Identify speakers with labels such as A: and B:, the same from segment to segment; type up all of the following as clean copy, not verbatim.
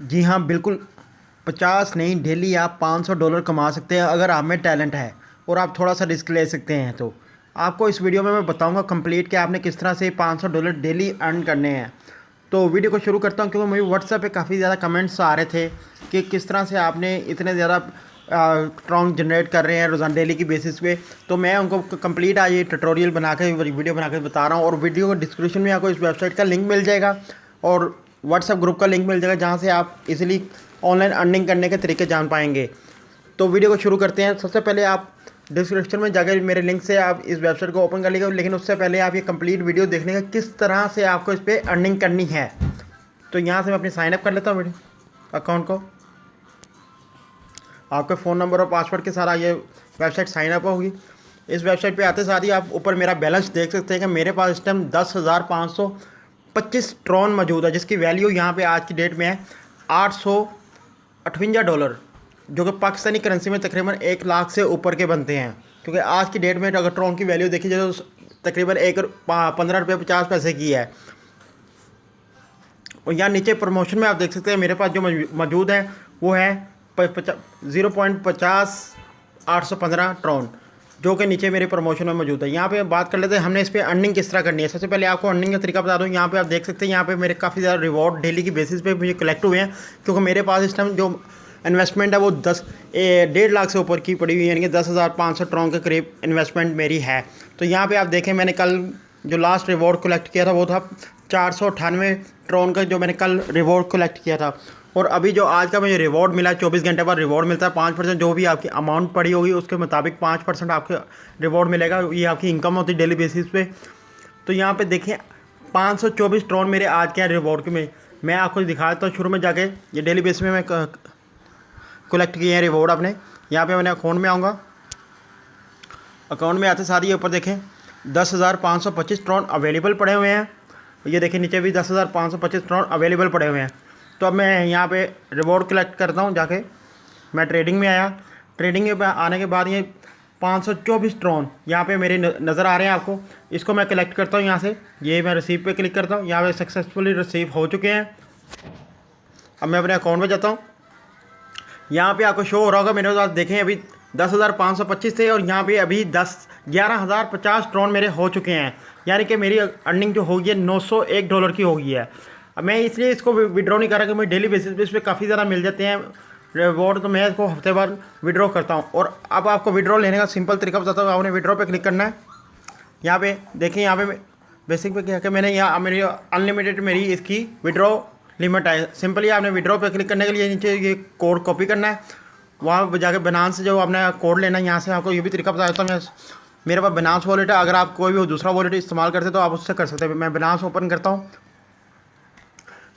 A: जी हाँ, बिल्कुल। 50 नहीं, डेली आप $500 कमा सकते हैं अगर आप में टैलेंट है और आप थोड़ा सा रिस्क ले सकते हैं तो। आपको इस वीडियो में मैं बताऊंगा कंप्लीट कि आपने किस तरह से $500 डेली अर्न करने हैं। तो वीडियो को शुरू करता हूं क्योंकि मुझे व्हाट्सएप पे काफ़ी ज़्यादा कमेंट्स आ रहे थे कि किस तरह से आपने इतने ज़्यादा ट्रॉन्ग जनरेट कर रहे हैं रोज़ाना डेली की बेसिस पे। तो मैं उनको कंप्लीट आज ये ट्यूटोरियल बना के वीडियो बना के बता रहा हूँ और वीडियो को डिस्क्रिप्शन में आपको इस वेबसाइट का लिंक मिल जाएगा और व्हाट्सएप ग्रुप का लिंक मिल जाएगा जहाँ से आप इजीली ऑनलाइन अर्निंग करने के तरीके जान पाएंगे। तो वीडियो को शुरू करते हैं। सबसे पहले आप डिस्क्रिप्शन में जाकर मेरे लिंक से आप इस वेबसाइट को ओपन कर लीजिए, लेकिन उससे पहले आप ये कंप्लीट वीडियो देखने का किस तरह से आपको इस पर अर्निंग करनी है। तो यहाँ से मैं अपनी साइनअप कर लेता हूँ वीडियो अकाउंट को। आपके फ़ोन नंबर और पासवर्ड के सारा ये वेबसाइट साइनअप होगी। इस वेबसाइट पे आते साथ ही आप ऊपर मेरा बैलेंस देख सकते हैं कि मेरे पास इस टाइम 10,525 ट्रॉन मौजूद है, जिसकी वैल्यू यहाँ पे आज की डेट में है $858, जो कि पाकिस्तानी करेंसी में तकरीबन 1 लाख से ऊपर के बनते हैं। क्योंकि आज की डेट में अगर ट्रॉन की वैल्यू देखी जाए तो तकरीबन 15 रुपये 50 पैसे की है। और यहाँ नीचे प्रमोशन में आप देख सकते हैं मेरे पास जो मौजूद है वो है 0.50 815 ट्रॉन, जो कि नीचे मेरे प्रमोशन में मौजूद है। यहाँ पे बात कर लेते हैं हमने इस पर अर्निंग किस तरह करनी है। सबसे पहले आपको अर्निंग का तरीका बता दूँ। यहाँ पे आप देख सकते हैं यहाँ पे मेरे काफ़ी ज़्यादा रिवॉर्ड डेली की बेसिस पे मुझे कलेक्ट हुए हैं, क्योंकि मेरे पास इस टाइम जो इन्वेस्टमेंट है वो 1.5 लाख से ऊपर की पड़ी हुई है, यानी कि 10,500 ट्रॉन के करीब इन्वेस्टमेंट मेरी है। तो यहाँ पर आप देखें मैंने कल जो लास्ट रिवॉर्ड कलेक्ट किया था वो था 498 ट्रॉन का, जो मैंने कल रिवॉर्ड कलेक्ट किया था। और अभी जो आज का मुझे रिवॉर्ड मिला, 24 घंटे बाद रिवॉर्ड मिलता है। 5% जो भी आपकी अमाउंट पड़ी होगी उसके मुताबिक 5% आपके रिवॉर्ड मिलेगा। ये आपकी इनकम होती है डेली बेसिस पे। तो यहाँ पे देखें 524 ट्रॉन मेरे आज के रिवॉर्ड में मैं आपको दिखाता हूँ। शुरू में जाके ये डेली बेसिस में मैं कलेक्ट किए हैं रिवॉर्ड अपने। यहाँ पर मैंने अकाउंट में आऊँगा। अकाउंट में आते सारी ऊपर देखें 10,525 ट्रॉन अवेलेबल पड़े हुए हैं। ये देखिए नीचे भी 10,525 ट्रॉन अवेलेबल पड़े हुए हैं। तो अब मैं यहाँ पे रिवॉर्ड कलेक्ट करता हूँ जाके। मैं ट्रेडिंग में आया। ट्रेडिंग में आने के बाद ये 524 ट्रॉन यहाँ पे मेरे नज़र आ रहे हैं आपको। इसको मैं कलेक्ट करता हूँ यहाँ से। ये मैं रिसीव पे क्लिक करता हूँ। यहाँ पे सक्सेसफुली रिसीव हो चुके हैं। अब मैं अपने अकाउंट में जाता हूँ। यहाँ पे आपको शो हो रहा होगा मेरे पास देखें अभी 10,525 थे और यहाँ पे अभी 11,050 ट्रॉन मेरे हो चुके हैं, यानी कि मेरी अर्निंग जो होगी है $901 की होगी है। अब मैं इसलिए इसको विड्रॉ नहीं कर रहा कि मुझे डेली बेसिस पे इस पर काफ़ी ज़्यादा मिल जाते हैं रिवॉर्ड, तो मैं इसको हफ्ते बाद विड्रॉ करता हूँ। और अब आपको विड्रॉ लेने का सिंपल तरीका बताता हूँ। आपने विड्रॉ पे क्लिक करना है। यहाँ पे देखिए यहाँ पे बेसिक पे क्या कि मैंने यहाँ मेरी अनलिमिटेड मेरी इसकी विड्रॉ लिमिट है। सिंपली आपने विड्रॉ पे क्लिक करने के लिए नीचे ये कोड कॉपी करना है। वहाँ जाके बनास से जो आपने कोड लेना है, यहाँ से आपको ये भी तरीका बता देता हूँ। मेरे पास बनास वॉलेट है। अगर आप कोई भी दूसरा वॉलेट इस्तेमाल करते तो आप उससे कर सकते हैं। मैं बनास ओपन करता हूँ।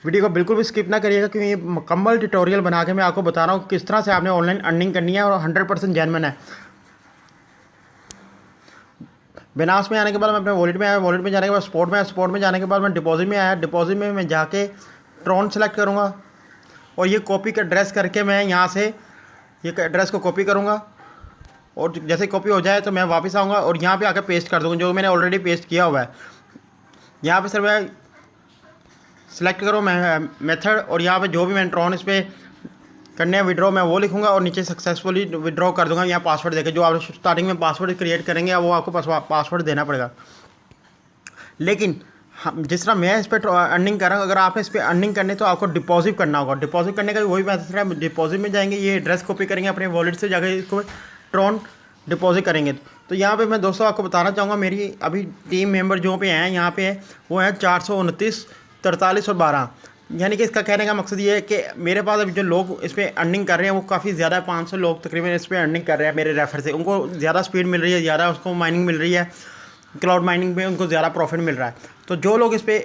A: वीडियो को बिल्कुल भी स्किप ना करिएगा, क्योंकि ये मुकम्मल ट्यूटोरियल बना के मैं आपको बता रहा हूँ किस तरह से आपने ऑनलाइन अर्निंग करनी है और 100% जेन्युइन है। बिनास में आने के बाद मैं अपने वॉलेट में आया। वॉलेट में जाने के बाद स्पॉट में आया। स्पॉट में जाने के बाद मैं डिपॉजिट में आया। डिपॉजिट में मैं जाके ट्रॉन सेलेक्ट करूँगा और ये कॉपी का एड्रेस करके मैं यहाँ से ये एड्रेस को कॉपी करूँगा। और जैसे कॉपी हो जाए तो मैं वापस आऊँगा और यहाँ पे आकर पेस्ट कर दूँगा, जो मैंने ऑलरेडी पेस्ट किया हुआ है। यहाँ पे सर मैं सेलेक्ट करो मैं मेथड, और यहाँ पे जो भी मैंने ट्रॉन इस पर करने हैं विड्रॉ मैं वो लिखूँगा और नीचे सक्सेसफुली विड्रॉ कर दूँगा। यहाँ पासवर्ड देके जो आप स्टार्टिंग में पासवर्ड क्रिएट करेंगे वो आपको पासवर्ड देना पड़ेगा। लेकिन हम जिस तरह मैं इस पर अर्निंग कर रहा हूँ, अगर आपने इस पर अर्निंग करनी तो आपको डिपॉजिट करना होगा। डिपॉजिट करने का वही मेथड है। डिपॉजिट में जाएंगे, ये एड्रेस कॉपी करेंगे अपने वॉलेट से जाकर इसको ट्रॉन डिपॉजिट करेंगे। तो यहाँ पे मैं दोस्तों आपको बताना चाहूँगा मेरी अभी टीम मेंबर जो पे हैं यहाँ पे वो है 429 43 और 12। यानी कि इसका कहने का मकसद ये है कि मेरे पास अभी जो लोग इस पर अर्निंग कर रहे हैं वो काफ़ी ज़्यादा 500 लोग तकरीबन इस पर अर्निंग कर रहे हैं मेरे रेफर से। उनको ज़्यादा स्पीड मिल रही है, ज़्यादा उसको माइनिंग मिल रही है, क्लाउड माइनिंग में उनको ज़्यादा प्रॉफिट मिल रहा है। तो जो लोग इस पर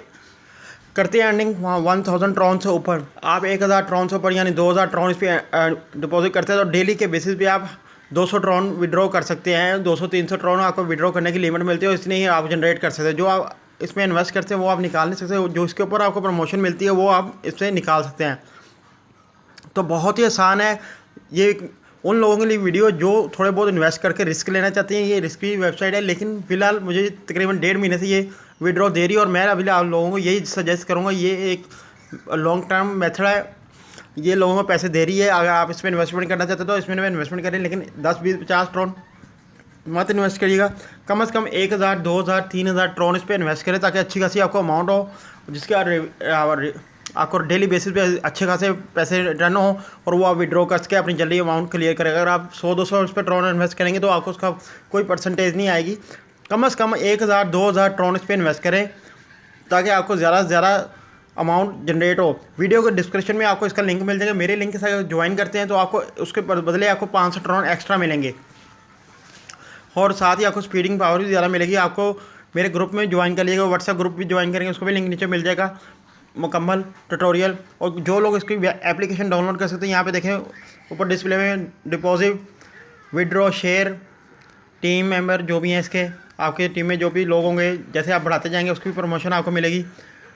A: करते हैं अर्निंग वहाँ 1000 ट्रॉन से ऊपर, आप 1000 ट्रॉन से ऊपर यानी 2000 ट्रॉन इस पर डिपॉजिट करते हैं तो डेली के बेसिस पे आप 200 ट्रॉन विड्रॉ कर सकते हैं। 200-300 ट्रॉन आपको विड्रॉ करने की लिमिट मिलती है और इतनी ही आप जनरेट कर सकते हैं। जो आप इसमें इन्वेस्ट करते हैं वो आप निकाल नहीं सकते। जो इसके ऊपर आपको प्रमोशन मिलती है वो आप इससे निकाल सकते हैं। तो बहुत ही आसान है ये उन लोगों के लिए वीडियो जो थोड़े बहुत इन्वेस्ट करके रिस्क लेना चाहते हैं। ये रिस्की वेबसाइट है, लेकिन फ़िलहाल मुझे तकरीबन 1.5 महीने से ये विड्रॉ दे रही है और मैं अभी आप लोगों को यही सजेस्ट करूँगा। ये एक लॉन्ग टर्म मेथड है ये लोगों को पैसे दे रही है। अगर आप इसमें इन्वेस्टमेंट करना चाहते हो तो इसमें इन्वेस्टमेंट करें, लेकिन 10-20-50 ट्रोन मत इन्वेस्ट करिएगा। कम से कम 1000, 2000, 3000 ट्रोन इस पर इन्वेस्ट करें, ताकि अच्छी खासी आपको अमाउंट हो, जिसके आपको डेली बेसिस पे अच्छे खासे पैसे रिटर्न हो, और वो आप विड्रॉ करके अपनी जल्दी अमाउंट क्लियर करें। अगर आप 100-200 उस पर ट्रोन इन्वेस्ट करेंगे तो आपको उसका कोई परसेंटेज नहीं आएगी। कम से कम 1000, 2000 ट्रोन इस पर इन्वेस्ट करें, ताकि आपको ज़्यादा से ज़्यादा अमाउंट जनरेट हो। वीडियो के डिस्क्रिप्शन में आपको इसका लिंक मिल जाएगा। मेरे लिंक के साथ ज्वाइन करते हैं तो आपको उसके बदले आपको 500 ट्रोन एक्स्ट्रा मिलेंगे, और साथ ही आपको स्पीडिंग पावर भी ज़्यादा मिलेगी। आपको मेरे ग्रुप में ज्वाइन कर लीजिएगा, व्हाट्सएप ग्रुप भी ज्वाइन करेंगे, उसको भी लिंक नीचे मिल जाएगा, मुकम्मल ट्यूटोरियल। और जो लोग इसकी एप्लीकेशन डाउनलोड कर सकते हैं, यहाँ पे देखें ऊपर डिस्प्ले में deposit, withdraw, share, team member जो भी हैं इसके, आपके टीम में जो भी लोग होंगे, जैसे आप बढ़ाते जाएंगे उसकी भी प्रमोशन आपको मिलेगी।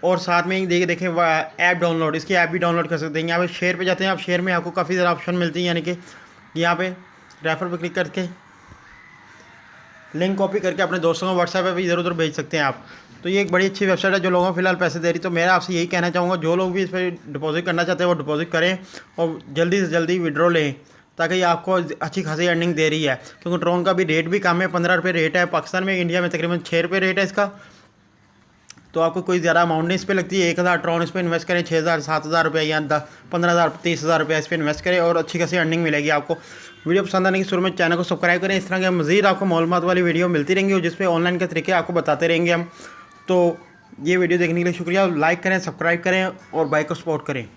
A: और साथ में ही देखें ऐप डाउनलोड, इसकी ऐप भी डाउनलोड कर सकते हैं। यहाँ पे शेयर पे जाते हैं आप, शेयर में आपको काफ़ी ज़्यादा ऑप्शन मिलती हैं, यानी कि यहाँ पे रेफर पे क्लिक करके लिंक कॉपी करके अपने दोस्तों को व्हाट्सएप पे भी इधर उधर भेज सकते हैं आप। तो ये एक बड़ी अच्छी वेबसाइट है जो लोगों को फिलहाल पैसे दे रही। तो मैं आपसे यही कहना चाहूँगा, जो लोग भी इस पर डिपॉजिट करना चाहते हैं वो डिपॉजिट करें और जल्दी से जल्दी विड्रॉ लें, ताकि ये आपको अच्छी खासी अर्निंग दे रही है। क्योंकि ड्रोन का भी रेट भी कम है, 15 रुपये रेट है पाकिस्तान में। इंडिया में तकरीबन 6 रुपये रेट है इसका। तो आपको कोई ज़्यादा अमाउंट नहीं इस पर लगती है। 1000 ट्रोन इस पर इन्वेस्ट करें, 6000, 7000 रुपये या 15,000, 30,000 रुपये इस पर इन्वेस्ट करें, और अच्छी खासी अर्निंग मिलेगी आपको। वीडियो पसंद आने की शुरू में चैनल को सब्सक्राइब करें। इस तरह के मज़ीद आपको मालूमात वाली वीडियो मिलती रहेंगी, जिसपे ऑनलाइन के तरीके आपको बताते रहेंगे हम। तो ये वीडियो देखने के लिए शुक्रिया। लाइक करें, सब्सक्राइब करें और भाई को सपोर्ट करें।